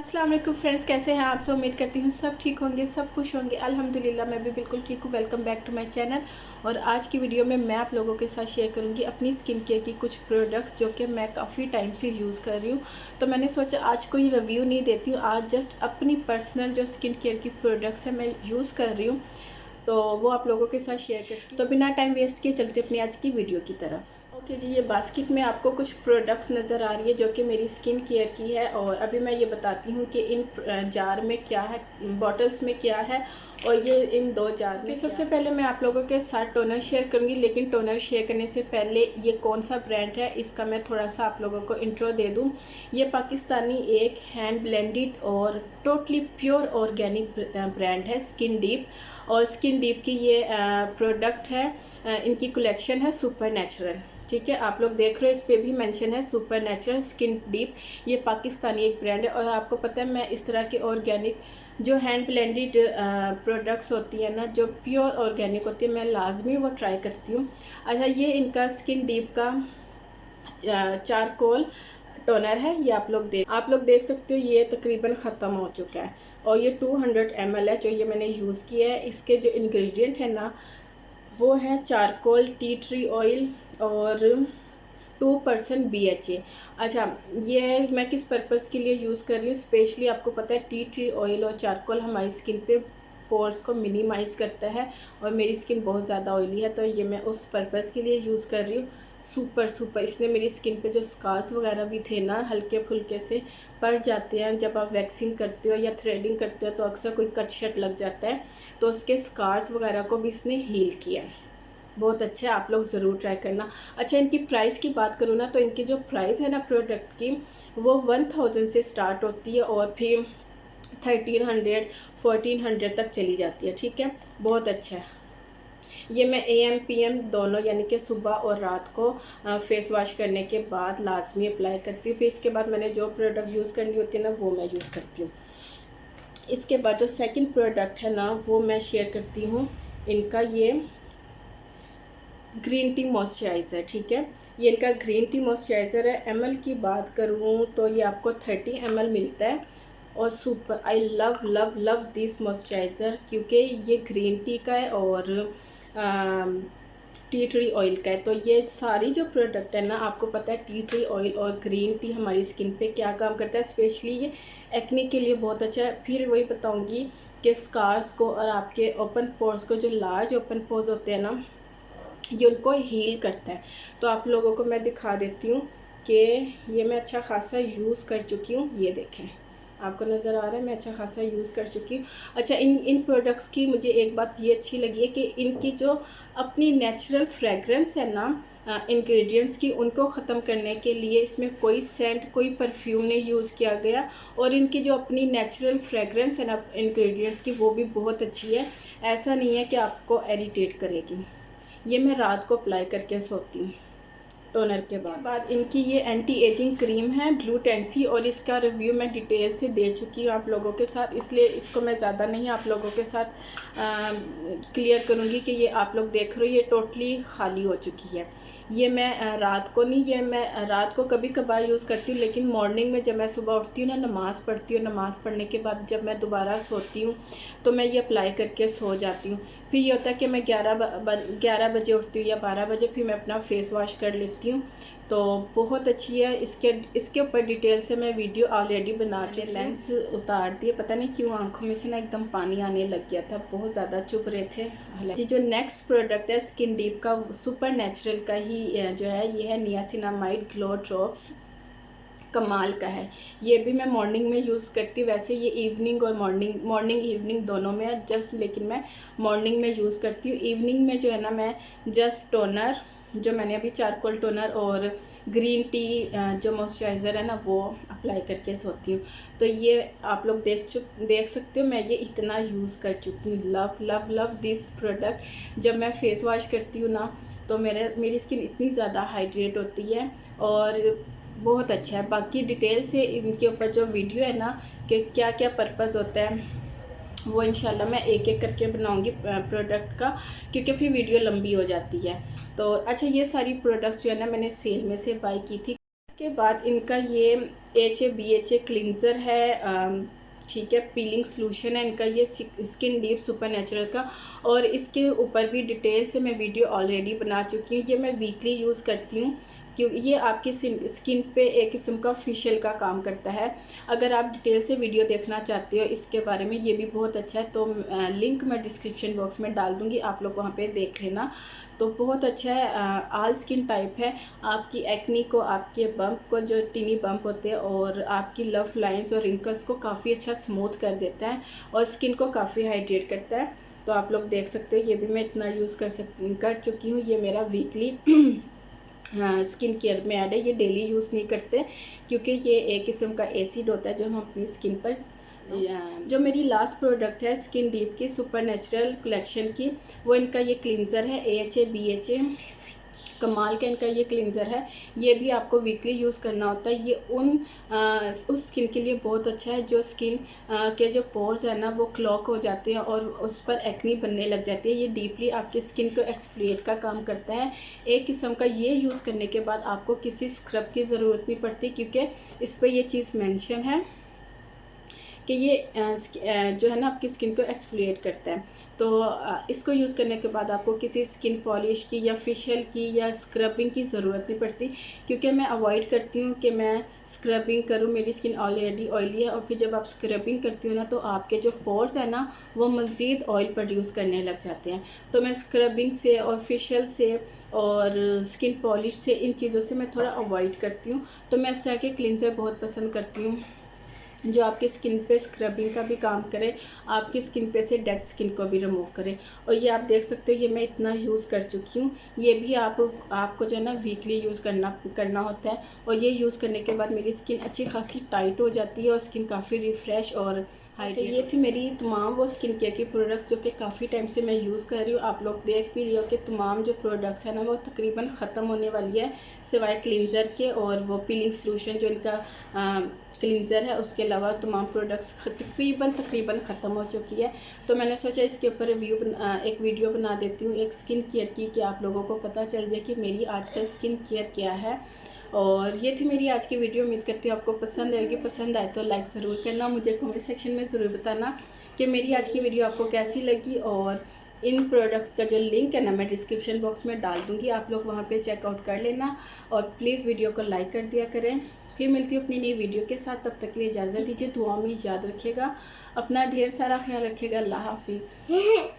अस्सलाम वालेकुम फ्रेंड्स, कैसे हैं आप सब। उम्मीद करती हूँ सब ठीक होंगे, सब खुश होंगे। अल्हम्दुलिल्लाह मैं भी बिल्कुल ठीक हूँ। Welcome back to my channel. और आज की वीडियो में मैं आप लोगों के साथ शेयर करूँगी अपनी स्किन केयर की कुछ प्रोडक्ट्स जो कि मैं काफ़ी टाइम से यूज़ कर रही हूँ। तो मैंने सोचा आज कोई रिव्यू नहीं देती हूँ, आज जस्ट अपनी पर्सनल जो स्किन केयर की प्रोडक्ट्स हैं मैं यूज़ कर रही हूँ, तो वो आप लोगों के साथ शेयर करती हूँ। तो बिना टाइम वेस्ट किए चलते अपनी आज की वीडियो की तरफ। ओके जी, ये बास्केट में आपको कुछ प्रोडक्ट्स नज़र आ रही है जो कि मेरी स्किन केयर की है। और अभी मैं ये बताती हूँ कि इन जार में क्या है, बॉटल्स में क्या है, और ये इन दो जार में। सबसे पहले मैं आप लोगों के साथ टोनर शेयर करूँगी, लेकिन टोनर शेयर करने से पहले ये कौन सा ब्रांड है इसका मैं थोड़ा सा आप लोगों को इंट्रो दे दूँ। ये पाकिस्तानी एक हैंड ब्लेंडेड और टोटली प्योर ऑर्गेनिक ब्रांड है स्किन डीप। और स्किन डीप की ये प्रोडक्ट है, इनकी कलेक्शन है सुपर नेचुरल। ठीक है, आप लोग देख रहे हो इस पे भी मेंशन है सुपर नेचुरल स्किन डीप। ये पाकिस्तानी एक ब्रांड है। और आपको पता है मैं इस तरह के ऑर्गेनिक जो हैंड ब्लेंडेड प्रोडक्ट्स होती है ना, जो प्योर ऑर्गेनिक होती है, मैं लाजमी वो ट्राई करती हूँ। अच्छा, ये इनका स्किन डीप का चारकोल टोनर है। ये आप लोग देख सकते हो, ये तकरीबन ख़त्म हो चुका है। और ये 200 ml है जो ये मैंने यूज़ किया है। इसके जो इंग्रेडिएंट है ना, वो है चारकोल, टी ट्री ऑयल और 2% BHA। अच्छा, ये मैं किस पर्पज़ के लिए यूज़ कर रही हूँ, स्पेशली आपको पता है टी ट्री ऑयल और चारकोल हमारी स्किन पे पोर्स को मिनिमाइज़ करता है, और मेरी स्किन बहुत ज़्यादा ऑयली है, तो ये मैं उस पर्पज़ के लिए यूज़ कर रही हूँ। सुपर इसने मेरी स्किन पे जो स्कार्स वगैरह भी थे ना, हल्के फुल्के से पड़ जाते हैं जब आप वैक्सिंग करते हो या थ्रेडिंग करते हो, तो अक्सर कोई कट शट लग जाता है, तो उसके स्कार्स वगैरह को भी इसने हील किया। बहुत अच्छा है, आप लोग ज़रूर ट्राई करना। अच्छा, इनकी प्राइस की बात करूँ ना, तो इनकी जो प्राइस है ना प्रोडक्ट की, वो 1000 से स्टार्ट होती है और फिर 1300 1400 तक चली जाती है। ठीक है, बहुत अच्छा है। ये मैं AM PM दोनों यानी कि सुबह और रात को फेस वॉश करने के बाद लाजमी अप्लाई करती हूँ। फिर इसके बाद मैंने जो प्रोडक्ट यूज़ करनी होती है ना, वो मैं यूज़ करती हूँ। इसके बाद जो सेकंड प्रोडक्ट है ना, वो मैं शेयर करती हूँ। इनका ये ग्रीन टी मॉइस्चराइज़र। ठीक है, ये इनका ग्रीन टी मॉइस्चराइज़र है। ml की बात करूँ तो ये आपको 30 ml मिलता है। और super, I love love love this moisturiser, क्योंकि ये ग्रीन टी का है और टी ट्री ऑयल का है। तो ये सारी जो प्रोडक्ट है ना, आपको पता है टी ट्री ऑयल और ग्रीन टी हमारी स्किन पे क्या काम करता है, स्पेशली ये एक्ने के लिए बहुत अच्छा है। फिर वही बताऊंगी कि स्कार्स को और आपके ओपन पोर्स को, जो लार्ज ओपन पोर्स होते हैं ना, ये उनको हील करता है। तो आप लोगों को मैं दिखा देती हूँ कि ये मैं अच्छा खासा यूज़ कर चुकी हूँ। ये देखें, आपको नज़र आ रहा है मैं अच्छा खासा यूज़ कर चुकी हूँ। अच्छा, इन प्रोडक्ट्स की मुझे एक बात ये अच्छी लगी है कि इनकी जो अपनी नेचुरल फ्रेगरेंस है ना, इंग्रेडिएंट्स की, उनको ख़त्म करने के लिए इसमें कोई सेंट, कोई परफ्यूम नहीं यूज़ किया गया। और इनकी जो अपनी नेचुरल फ्रेगरेंस है ना इंग्रेडिएंट्स की, वो भी बहुत अच्छी है। ऐसा नहीं है कि आपको इरिटेट करेगी। ये मैं रात को अप्लाई करके सोती हूँ टोनर के बाद इनकी ये एंटी एजिंग क्रीम है ग्लूटेंसी, और इसका रिव्यू मैं डिटेल से दे चुकी हूँ आप लोगों के साथ, इसलिए इसको मैं ज़्यादा नहीं आप लोगों के साथ क्लियर करूँगी कि ये आप लोग देख रहे हो ये टोटली खाली हो चुकी है। ये मैं रात को नहीं, ये मैं रात को कभी कभार यूज़ करती हूँ, लेकिन मॉर्निंग में जब मैं सुबह उठती हूँ ना, नमाज़ पढ़ती हूँ, नमाज़ पढ़ने के बाद जब मैं दोबारा सोती हूँ तो मैं ये अप्लाई करके सो जाती हूँ। फिर ये होता है कि मैं 11 बजे उठती हूँ या 12 बजे, फिर मैं अपना फेस वॉश कर लेती हूँ। तो बहुत अच्छी है। इसके ऊपर डिटेल से मैं वीडियो ऑलरेडी बना के लेंस उतार दिए, पता नहीं क्यों आंखों में से ना एकदम पानी आने लग गया था, बहुत ज़्यादा चुभ रहे थे। जी, जो नेक्स्ट प्रोडक्ट है स्किन डीप का सुपर नेचुरल का ही जो है, ये है नियासिनामाइड ग्लो ड्रॉप्स। कमाल का है। ये भी मैं मॉर्निंग में यूज़ करती हूँ, वैसे ये इवनिंग और मॉर्निंग इवनिंग दोनों में है जस्ट, लेकिन मैं मॉर्निंग में यूज़ करती हूँ। इवनिंग में जो है ना, मैं जस्ट टोनर, जो मैंने अभी चारकोल टोनर और ग्रीन टी जो मॉइस्चराइज़र है ना, वो अप्लाई करके सोती हूँ। तो ये आप लोग देख सकते हो, मैं ये इतना यूज़ कर चुकी हूँ। Love love love this product. जब मैं फेस वॉश करती हूँ ना, तो मेरी स्किन इतनी ज़्यादा हाइड्रेट होती है और बहुत अच्छा है। बाकी डिटेल से इनके ऊपर जो वीडियो है ना, कि क्या क्या पर्पज़ होता है, वो इंशाल्लाह मैं एक एक करके बनाऊंगी प्रोडक्ट का, क्योंकि फिर वीडियो लंबी हो जाती है। तो अच्छा, ये सारी प्रोडक्ट्स जो है ना, मैंने सेल में से बाई की थी। के बाद इनका ये AHA/BHA क्लिनज़र है, ठीक है, पीलिंग सॉल्यूशन है इनका ये स्किन डीप सुपर नेचुरल का। और इसके ऊपर भी डिटेल से मैं वीडियो ऑलरेडी बना चुकी हूँ। ये मैं वीकली यूज़ करती हूँ क्योंकि ये आपकी स्किन पे एक किस्म का फेशियल का काम करता है। अगर आप डिटेल से वीडियो देखना चाहते हो इसके बारे में, ये भी बहुत अच्छा है, तो लिंक मैं डिस्क्रिप्शन बॉक्स में डाल दूँगी, आप लोग वहाँ पे देख लेना। तो बहुत अच्छा है, ऑल स्किन टाइप है। आपकी एक्नी को, आपके बम्प को, जो टीनी बम्प होते हैं, और आपकी लव लाइंस और रिंकल्स को काफ़ी अच्छा स्मूथ कर देता है और स्किन को काफ़ी हाइड्रेट करता है। तो आप लोग देख सकते हो, ये भी मैं इतना यूज़ कर चुकी हूँ। ये मेरा वीकली स्किन केयर में ऐड है। ये डेली यूज़ नहीं करते क्योंकि ये एक किस्म का एसिड होता है जो हम अपनी स्किन पर, जो मेरी लास्ट प्रोडक्ट है स्किन डीप की सुपर नेचुरल कलेक्शन की, वो इनका ये क्लिनज़र है AHA/BHA कमाल का इनका ये क्लिनज़र है। ये भी आपको वीकली यूज़ करना होता है। ये उस स्किन के लिए बहुत अच्छा है जो स्किन के जो पोर्स है ना वो क्लॉग हो जाते हैं और उस पर एक्नी बनने लग जाती है। ये डीपली आपकी स्किन को एक्सफोलिएट का काम करता है। एक किस्म का ये यूज़ करने के बाद आपको किसी स्क्रब की ज़रूरत नहीं पड़ती क्योंकि इस पर ये चीज़ मेंशन है कि ये जो है ना आपकी स्किन को एक्सफोलिएट करता है। तो इसको यूज़ करने के बाद आपको किसी स्किन पॉलिश की या फेशियल की या स्क्रबिंग की ज़रूरत नहीं पड़ती क्योंकि मैं अवॉइड करती हूँ कि मैं स्क्रबिंग करूँ। मेरी स्किन ऑलरेडी ऑयली है और फिर जब आप स्क्रबिंग करती हो ना तो आपके जो पोर्स है ना वो मज़ीद ऑयल प्रोड्यूस करने लग जाते हैं। तो मैं स्क्रबिंग से और फेशियल से और स्किन पॉलिश से, इन चीज़ों से मैं थोड़ा अवॉइड करती हूँ। तो मैं इस तरह के क्लींजर बहुत पसंद करती हूँ जो आपकी स्किन पे स्क्रबिंग का भी काम करे, आपकी स्किन पे से डेड स्किन को भी रिमूव करे। और ये आप देख सकते हो, ये मैं इतना यूज़ कर चुकी हूँ। ये भी आपको जो है ना वीकली यूज़ करना होता है। और ये यूज़ करने के बाद मेरी स्किन अच्छी खासी टाइट हो जाती है और स्किन काफ़ी रिफ़्रेश और हाइड्रेट। ये थी मेरी तमाम वो स्किन केयर की प्रोडक्ट्स जो कि काफ़ी टाइम से मैं यूज़ कर रही हूँ। आप लोग देख भी रही हो कि तमाम जो प्रोडक्ट्स हैं ना वो तकरीबन ख़त्म होने वाली है, सिवाय क्लींजर के और वो पीलिंग सॉल्यूशन जो इनका क्लींजर है। उसके अलावा तमाम प्रोडक्ट्स तकरीबन ख़त्म हो चुकी है। तो मैंने सोचा इसके ऊपर एक वीडियो बना देती हूँ एक स्किन केयर की, कि आप लोगों को पता चल जाए कि मेरी आजकल स्किन केयर क्या है। और ये थी मेरी आज की वीडियो। उम्मीद करती हूँ आपको पसंद आएगी। पसंद आए तो लाइक ज़रूर करना, मुझे कमेंट सेक्शन में ज़रूर बताना कि मेरी आज की वीडियो आपको कैसी लगी। और इन प्रोडक्ट्स का जो लिंक है ना मैं डिस्क्रिप्शन बॉक्स में डाल दूँगी, आप लोग वहाँ पे चेकआउट कर लेना। और प्लीज़ वीडियो को लाइक कर दिया करें। फिर मिलती हूँ अपनी नई वीडियो के साथ, तब तक के लिए इजाज़त दीजिए। दुआ में याद रखिएगा, अपना ढेर सारा ख्याल रखिएगा। अल्लाह हाफिज़।